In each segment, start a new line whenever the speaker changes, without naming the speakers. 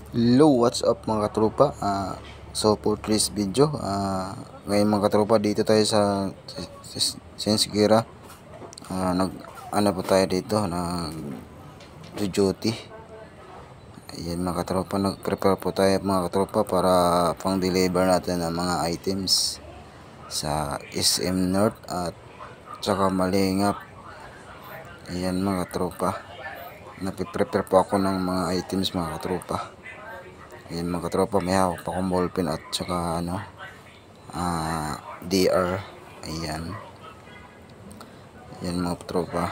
Hello, what's up mga katropa? So for today's video, ngayon mga katropa, dito tayo sa Sensgira. Ano po tayo dito, nag duty. Ayan mga katropa, nag-prepare po tayo mga katropa para pang deliver natin ng mga items sa SM North at saka Malingap. Ayan mga katropa, napiprepare po ako ng mga items mga katropa. Ayan mga katropa, may hawak pa akong ballpen at saka DR. Ayan mga katropa,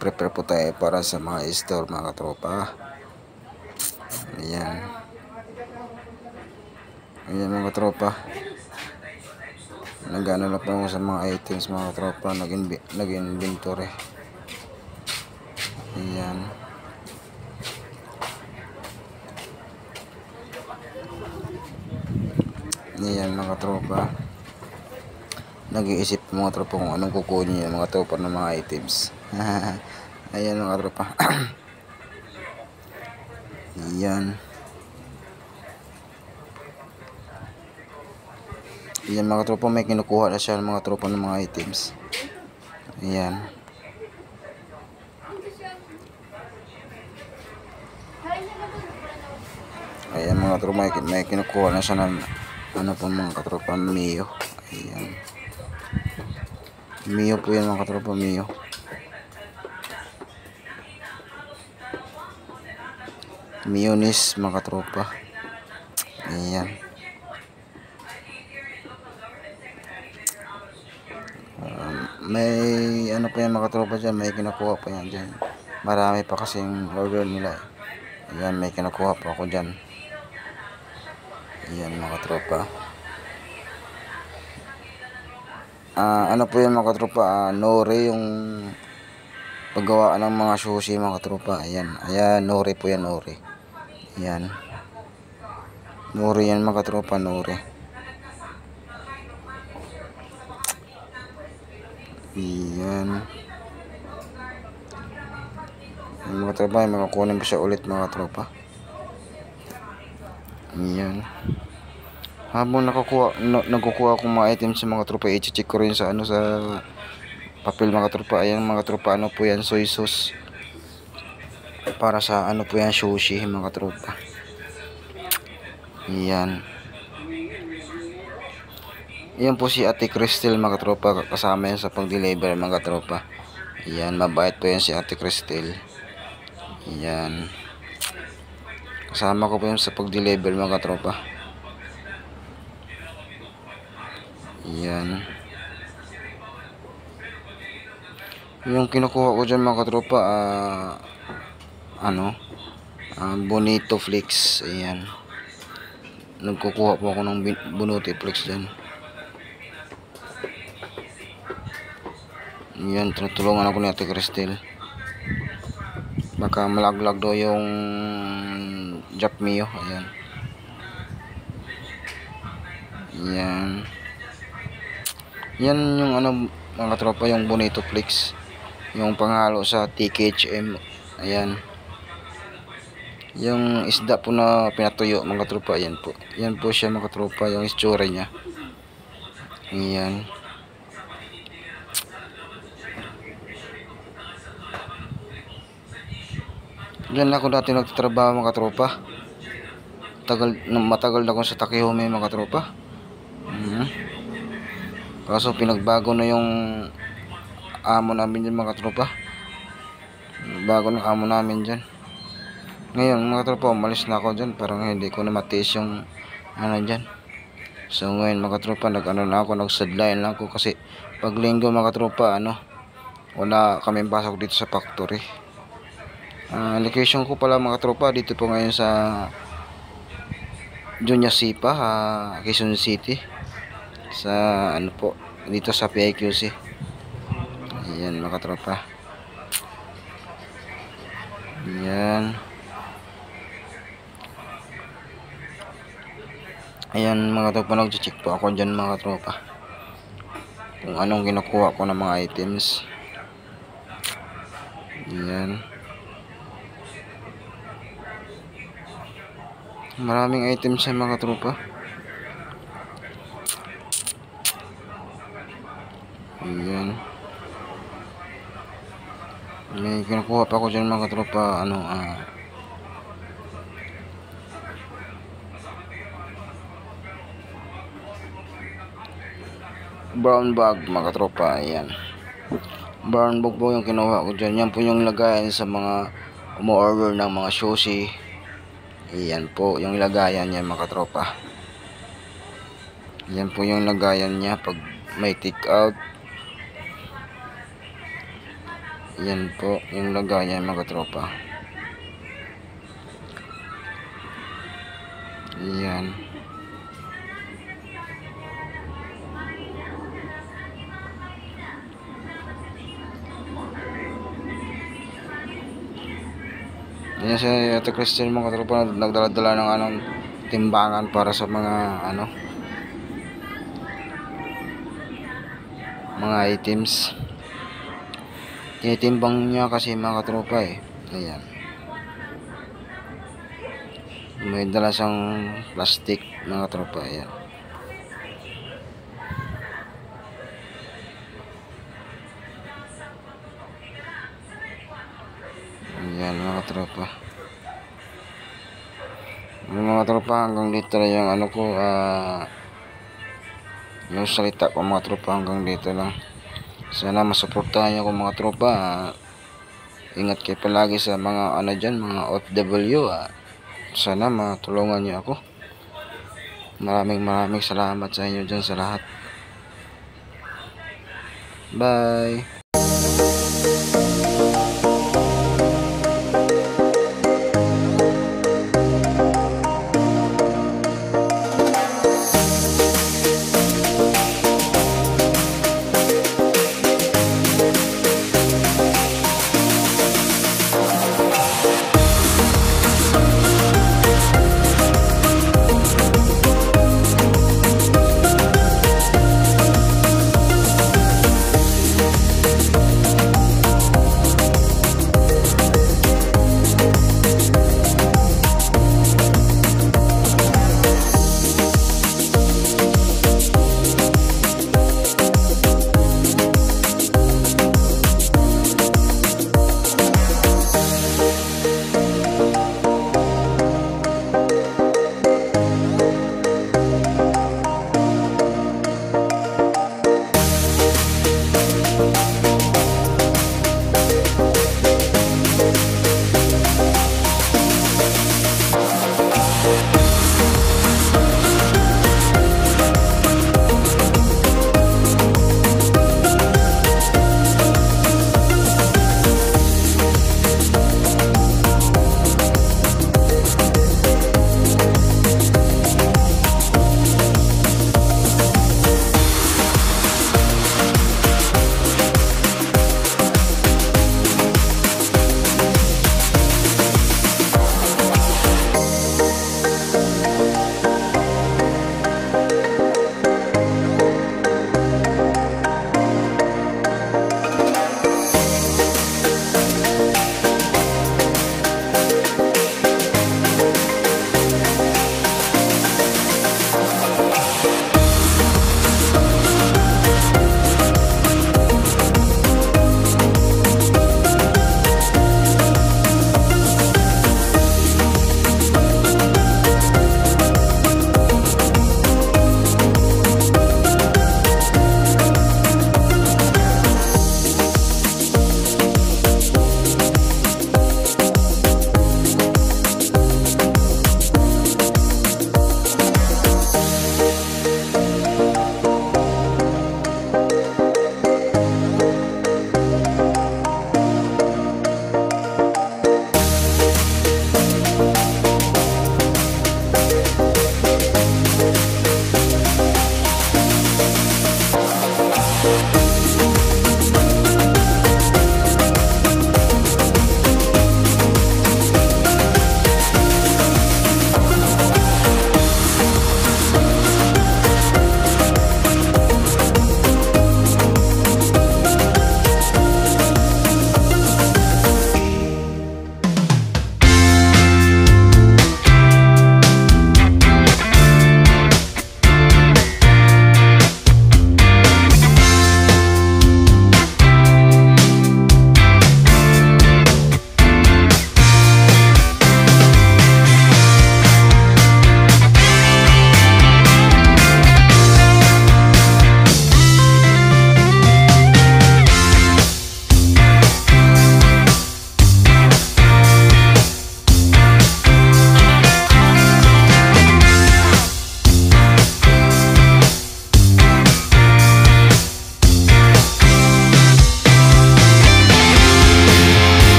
prepare po tayo para sa mga store mga katropa. Ayan mga katropa, nag-ano na po ako sa mga items mga katropa, nag-inventory. Ayan mga tropa, nag-iisip mga tropa kung anong kukunin yung mga tropa ng mga items. Ayan mga tropa. Ayan mga tropa, may kinukuha na siya ng mga tropa ng mga items. Ayan mga tropa, may kinukuha na siya ng ano po mga katropa, Mio. Ayan, Mio po yan mga katropa, Mio. Mionis mga katropa. Ayan, may ano pa yan mga katropa dyan, may kinukuha pa yan dyan. Marami pa kasing order nila. Ayan, may kinukuha pa ako dyan. Ayan mga katropa. Ano po yan mga katropa, nori yung paggawaan ng mga sushi mga katropa. Ayan, nori po yan, nori. Ayan, nori yan mga katropa, nori. Ayan mga katropa, may makakunin pa siya ulit mga katropa. Ayan, habang nagkukuha akong mga items sa mga tropa, i-check ko rin sa sa papel mga tropa. Ayan mga tropa, ano po yan, soy sauce para sa po yan, sushi mga tropa. Ayan po si Ate Cristel mga tropa, kasama yan sa pag-deliver mga tropa. Ayan, mabait po yan si Ate Cristel. Ayan, kasama ko po yan sa pag-deliver mga tropa. Ayan, yung kinukuha ko dyan mga katropa, Bonito Flix. Ayan, nagkukuha po ako ng Bonito Flix dyan. Ayan, tinutulungan ako ni Ate Cristel, baka malaglag daw yung Jack Mio. Ayan, yan yung mga tropa, yung Bonito Flix, yung panghalo sa TKHM. Ayan, yung isda po na pinatuyo mga tropa. Yan po siya mga tropa, yung itsura niya. Ayan, diyan ako dati nagtatrabaho mga tropa. Matagal na akong sa Takihome mga tropa. Kaso pinagbago na yung amo namin dyan mga tropa. Bago na amo namin dyan. Ngayon mga tropa, umalis na ako dyan, parang hindi ko na matiis yung dyan. So ngayon mga tropa, nagsadlayan lang ako kasi pag linggo mga tropa, wala kaming pasok dito sa factory. Location ko pala mga tropa, dito po ngayon sa Junior Sipa, Quezon City, sa po, dito sa PIQC. Ayan mga tropa. Ayan mga tropa, nag-check po ako dyan mga tropa kung anong kinukuha ko ng mga items. Ayan, Maraming items sa mga tropa. Ayan. May kinukuha pa ko dyan mga tropa. Brown bag mga tropa. Ayan. Brown bag po yung kinuha ko dyan. Yan po yung lagayan sa mga umu-order ng mga sushi. Ayan po yung lagayan niya mga tropa. Yan po yung lagayan niya pag may take out. Yan po yung lagayan mga tropa. Yan. Yan si Ate Christian mga tropa, nagdala-dala ng timbangan para sa mga mga items. Tinitimbang niya kasi mga tropa eh. Ayan. May dala siyang plastic mga tropa. Ayan. Ayan mga tropa. Mga tropa, hanggang dito lang yung ko, yung salita ko mga tropa, hanggang dito lang. Sana masuportahan niyo ko mga tropa. Ingat kayo palagi sa mga dyan, mga OFW. Sana matulungan niyo ako. Maraming salamat sa inyo dyan sa lahat. Bye.